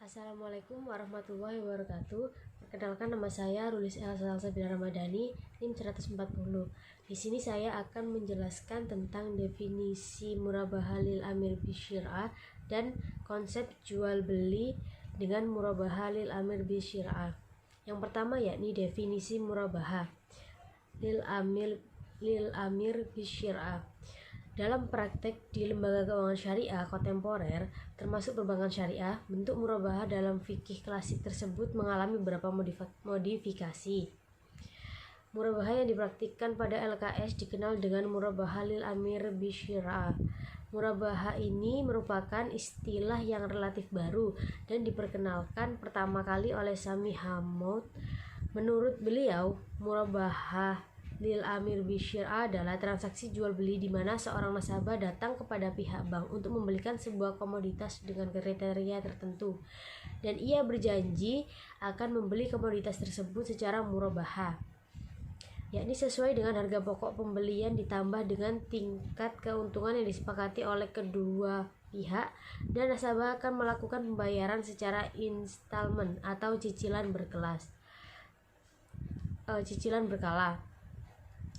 Assalamualaikum warahmatullahi wabarakatuh. Perkenalkan, nama saya Rulis Elsa Sabila Ramadhani, NIM 140. Di sini saya akan menjelaskan tentang definisi murabahah lil amir bisyir'ah dan konsep jual beli dengan murabahah lil amir bisyir'ah. Yang pertama yakni definisi murabahah lil amir bisyir'ah. Dalam praktek di lembaga keuangan syariah kontemporer, termasuk perbankan syariah, bentuk murabahah dalam fikih klasik tersebut mengalami beberapa modifikasi. Murabahah yang dipraktikkan pada LKS dikenal dengan murabahah lil amir bisyir'ah. Murabahah ini merupakan istilah yang relatif baru dan diperkenalkan pertama kali oleh Sami Hamoud. Menurut beliau, murabahah lil amir bisyir'ah adalah transaksi jual beli di mana seorang nasabah datang kepada pihak bank untuk membelikan sebuah komoditas dengan kriteria tertentu, dan ia berjanji akan membeli komoditas tersebut secara murabahah, yakni sesuai dengan harga pokok pembelian ditambah dengan tingkat keuntungan yang disepakati oleh kedua pihak, dan nasabah akan melakukan pembayaran secara instalmen atau cicilan berkala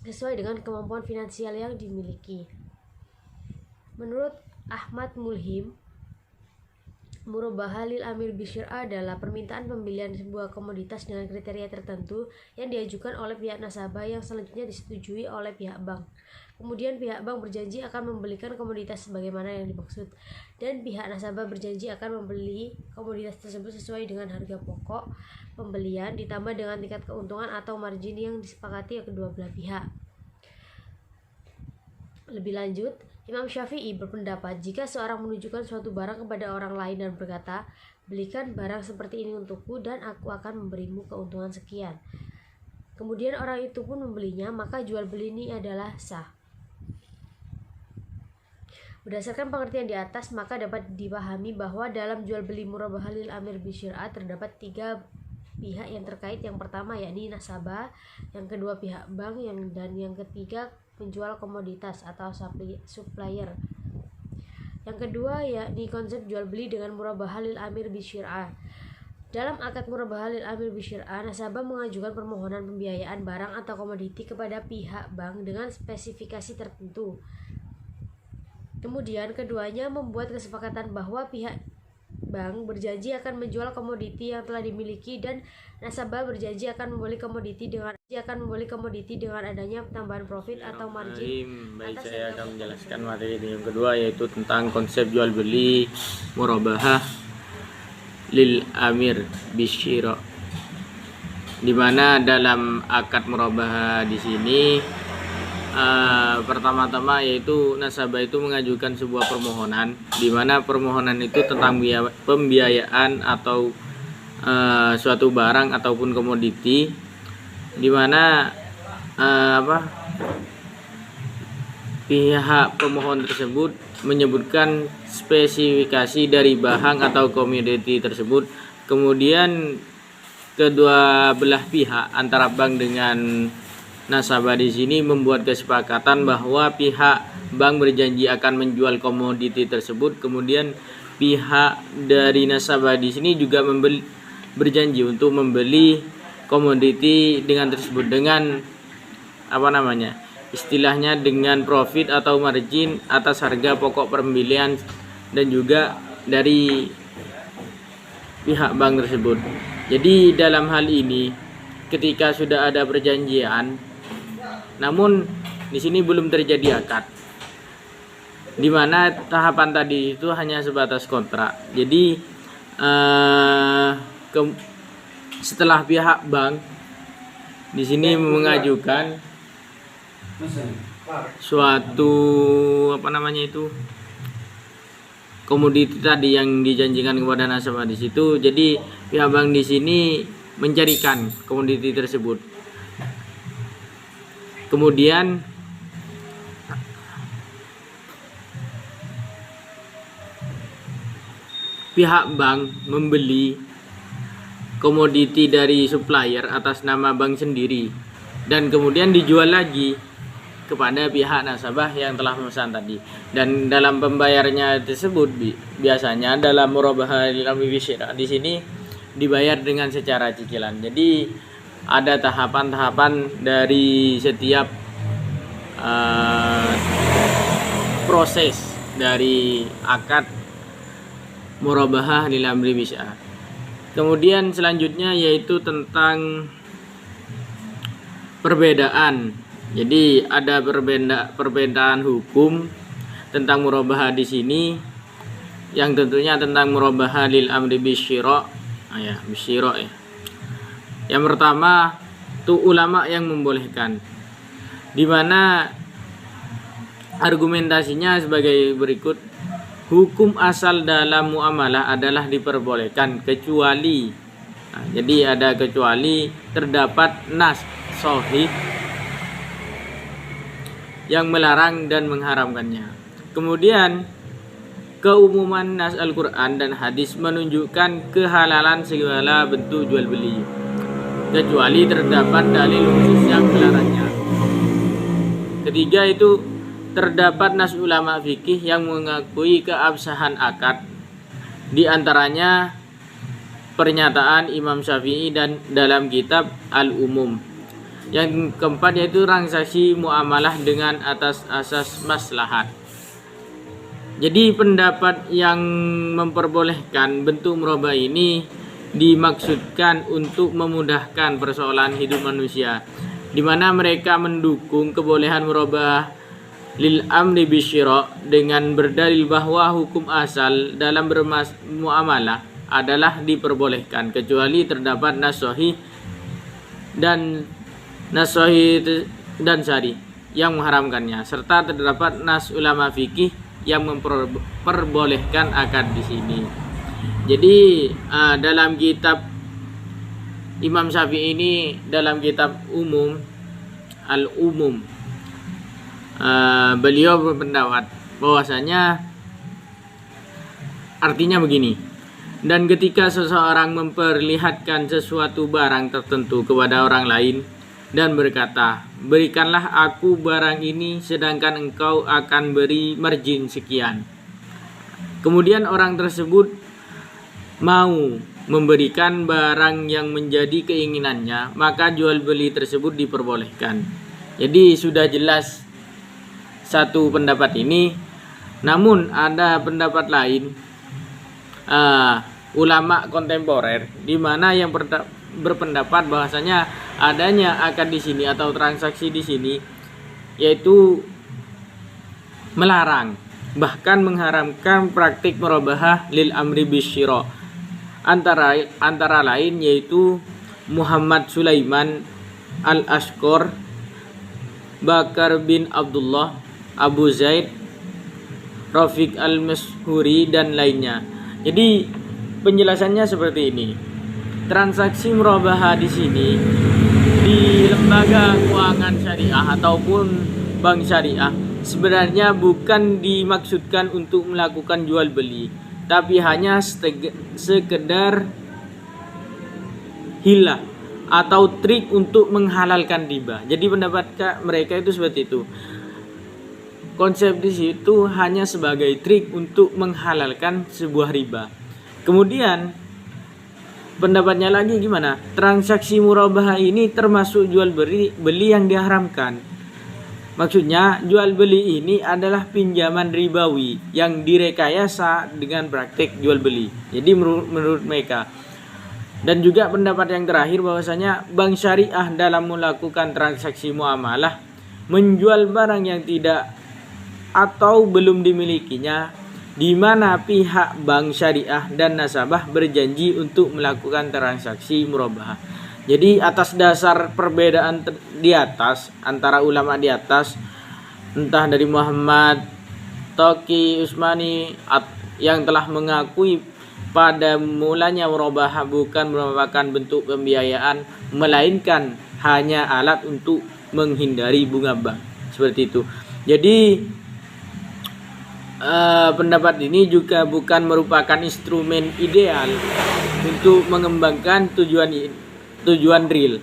sesuai dengan kemampuan finansial yang dimiliki. Menurut Ahmad Mulhim, murabahah lil amir bisyir'ah adalah permintaan pembelian sebuah komoditas dengan kriteria tertentu yang diajukan oleh pihak nasabah yang selanjutnya disetujui oleh pihak bank. Kemudian pihak bank berjanji akan membelikan komoditas sebagaimana yang dimaksud, dan pihak nasabah berjanji akan membeli komoditas tersebut sesuai dengan harga pokok pembelian ditambah dengan tingkat keuntungan atau margin yang disepakati kedua belah pihak. Lebih lanjut, Imam Syafi'i berpendapat jika seorang menunjukkan suatu barang kepada orang lain dan berkata, "Belikan barang seperti ini untukku dan aku akan memberimu keuntungan sekian." Kemudian orang itu pun membelinya, maka jual beli ini adalah sah. Berdasarkan pengertian di atas, maka dapat dipahami bahwa dalam jual beli murabahah lil amir bisyir'ah terdapat tiga pihak yang terkait. Yang pertama yakni nasabah, yang kedua pihak bank, dan yang ketiga penjual komoditas atau supplier. Yang kedua yakni konsep jual beli dengan murabahah lil amir bisyir'ah. Dalam akad murabahah lil amir bisyir'ah, nasabah mengajukan permohonan pembiayaan barang atau komoditi kepada pihak bank dengan spesifikasi tertentu. Kemudian keduanya membuat kesepakatan bahwa pihak bank berjanji akan menjual komoditi yang telah dimiliki dan nasabah berjanji akan membeli komoditi dengan adanya tambahan profit atau margin. Baik, saya akan menjelaskan materi yang kedua, yaitu tentang konsep jual beli murabahah lil amir bisyir'ah, di mana dalam akad murabahah di sini pertama-tama yaitu nasabah itu mengajukan sebuah permohonan, di mana permohonan itu tentang pembiayaan atau suatu barang ataupun komoditi, di mana pihak pemohon tersebut menyebutkan spesifikasi dari bahan atau komoditi tersebut. Kemudian kedua belah pihak antara bank dengan nasabah di sini membuat kesepakatan bahwa pihak bank berjanji akan menjual komoditi tersebut. Kemudian pihak dari nasabah di sini juga berjanji untuk membeli komoditi dengan istilahnya dengan profit atau margin atas harga pokok pembelian dan juga dari pihak bank tersebut. Jadi dalam hal ini, ketika sudah ada perjanjian, namun di sini belum terjadi akad, di mana tahapan tadi itu hanya sebatas kontrak. Jadi setelah pihak bank di sini mengajukan suatu komoditi tadi yang dijanjikan kepada nasabah di situ. Jadi pihak bank di sini mencarikan komoditi tersebut. Kemudian pihak bank membeli komoditi dari supplier atas nama bank sendiri, dan kemudian dijual lagi kepada pihak nasabah yang telah memesan tadi. Dan dalam pembayarannya tersebut biasanya dalam murabahah lil amri bisyira di sini dibayar dengan secara cicilan. Jadi ada tahapan-tahapan dari setiap proses dari akad murabahah lil amri bisyara. Kemudian selanjutnya yaitu tentang perbedaan. Jadi ada perbedaan hukum tentang murabahah di sini, yang tentunya tentang murabahah lil amri bisyira. Bisyira ya. Yang pertama itu ulama yang membolehkan, di mana argumentasinya sebagai berikut. Hukum asal dalam muamalah adalah diperbolehkan kecuali, jadi ada kecuali terdapat nas sahih yang melarang dan mengharamkannya. Kemudian keumuman nas Al-Quran dan hadis menunjukkan kehalalan segala bentuk jual beli, kecuali terdapat dalil khusus yang melarangnya. Ketiga itu terdapat nas ulama fikih yang mengakui keabsahan akad, di antaranya pernyataan Imam Syafi'i dan dalam kitab Al-Umum. Yang keempat yaitu transaksi muamalah dengan atas asas maslahat. Jadi pendapat yang memperbolehkan bentuk murabahah ini dimaksudkan untuk memudahkan persoalan hidup manusia, di mana mereka mendukung kebolehan murabahah lil amri bisyira dengan berdalil bahwa hukum asal dalam bermuamalah adalah diperbolehkan kecuali terdapat nas sahih dan syar'i yang mengharamkannya, serta terdapat nas ulama fikih yang memperbolehkan akad di sini. Jadi dalam kitab Imam Syafi'i ini, dalam kitab Umum Al-Umum, beliau berpendapat bahwasanya artinya begini: dan ketika seseorang memperlihatkan sesuatu barang tertentu kepada orang lain dan berkata, berikanlah aku barang ini sedangkan engkau akan beri margin sekian, kemudian orang tersebut mau memberikan barang yang menjadi keinginannya, maka jual beli tersebut diperbolehkan. Jadi sudah jelas satu pendapat ini. Namun ada pendapat lain ulama kontemporer, di mana yang berpendapat bahwasanya adanya akad di sini atau transaksi di sini yaitu melarang, bahkan mengharamkan praktik murabahah lil amri bisyira. Antara lain yaitu Muhammad Sulaiman Al-Ashqar, Bakar bin Abdullah, Abu Zaid, Rafiq Al-Mashhuri dan lainnya. Jadi penjelasannya seperti ini. Transaksi murabahah di sini di lembaga keuangan syariah ataupun bank syariah sebenarnya bukan dimaksudkan untuk melakukan jual beli, tapi hanya sekedar hilah atau trik untuk menghalalkan riba. Jadi pendapat mereka itu seperti itu. Konsep di situ hanya sebagai trik untuk menghalalkan sebuah riba. Kemudian pendapatnya lagi gimana? Transaksi murabahah ini termasuk jual beli yang diharamkan. Maksudnya jual beli ini adalah pinjaman ribawi yang direkayasa dengan praktik jual beli. Jadi menurut mereka. Dan juga pendapat yang terakhir bahwasanya bank syariah dalam melakukan transaksi muamalah menjual barang yang tidak atau belum dimilikinya, di mana pihak bank syariah dan nasabah berjanji untuk melakukan transaksi murabahah. Jadi atas dasar perbedaan di atas antara ulama di atas, entah dari Muhammad Taqi Usmani yang telah mengakui pada mulanya murabahah bukan merupakan bentuk pembiayaan, melainkan hanya alat untuk menghindari bunga bank, seperti itu. Jadi pendapat ini juga bukan merupakan instrumen ideal untuk mengembangkan tujuan real.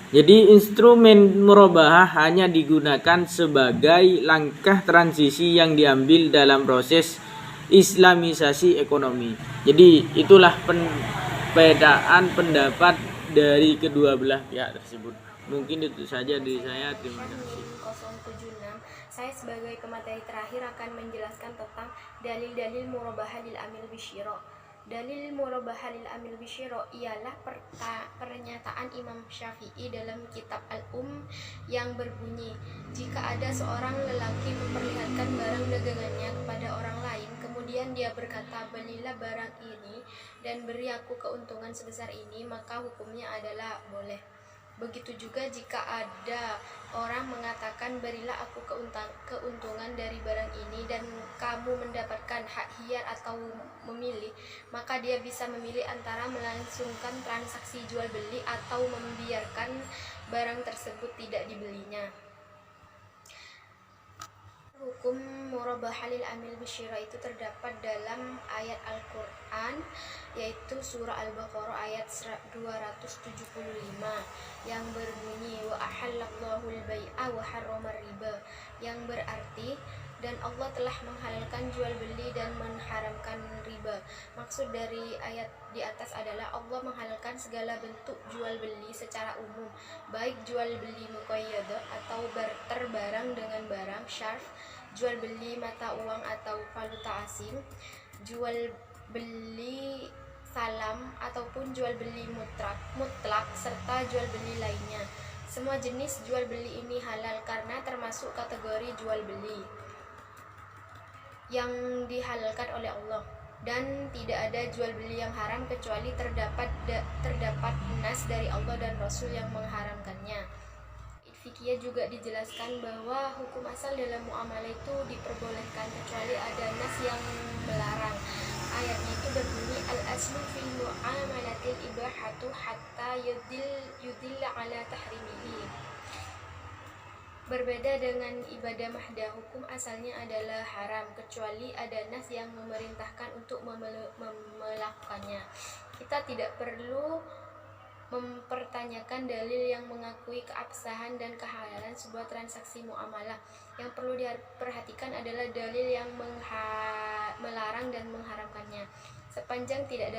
Jadi instrumen murabahah hanya digunakan sebagai langkah transisi yang diambil dalam proses islamisasi ekonomi. Jadi itulah perbedaan pendapat dari kedua belah pihak tersebut. Mungkin itu saja dari saya. Terima kasih. 076. Saya sebagai pemateri terakhir akan menjelaskan tentang dalil-dalil murabahah lil amil bisyira. Dalil murabahah lil amil bisyira ialah pernyataan Imam Syafi'i dalam kitab yang berbunyi, jika ada seorang lelaki memperlihatkan barang dagangannya kepada orang lain, kemudian dia berkata, belilah barang ini dan beri aku keuntungan sebesar ini, maka hukumnya adalah boleh. Begitu juga jika ada orang mengatakan, berilah aku keuntungan dari barang ini dan kamu mendapatkan hak hiyar atau memilih, maka dia bisa memilih antara melangsungkan transaksi jual beli atau membiarkan barang tersebut tidak dibelinya. Hukum murabahah lil amil bisyira itu terdapat dalam ayat Al-Quran, yaitu surah Al-Baqarah ayat 275 yang berbunyi, wa ahallallahu al-bai'a wa harrama riba, yang berarti dan Allah telah menghalalkan jual beli dan mengharamkan riba. Maksud dari ayat di atas adalah Allah menghalalkan segala bentuk jual beli secara umum, baik jual beli muqayyadah atau barter barang dengan barang, syarf, jual beli mata uang atau valuta asing, jual beli salam ataupun jual beli mutlak serta jual beli lainnya. Semua jenis jual beli ini halal karena termasuk kategori jual beli yang dihalalkan oleh Allah, dan tidak ada jual beli yang haram kecuali terdapat nas dari Allah dan Rasul yang mengharamkannya. Fikih juga dijelaskan bahwa hukum asal dalam muamalah itu diperbolehkan kecuali ada nas yang melarang. Ayatnya itu berbunyi, al-aslu fil muamalatil ibahatu hatta yudilla ala tahrimihi. Berbeda dengan ibadah mahdah, hukum asalnya adalah haram kecuali ada nas yang memerintahkan untuk melakukannya. Kita tidak perlu mempertanyakan dalil yang mengakui keabsahan dan kehalalan sebuah transaksi muamalah. Yang perlu diperhatikan adalah dalil yang melarang dan mengharamkannya. Sepanjang tidak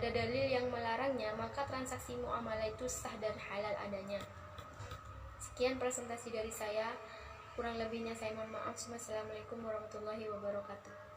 ada dalil yang melarangnya, maka transaksi muamalah itu sah dan halal adanya. Sekian presentasi dari saya, kurang lebihnya saya mohon maaf. Wassalamualaikum warahmatullahi wabarakatuh.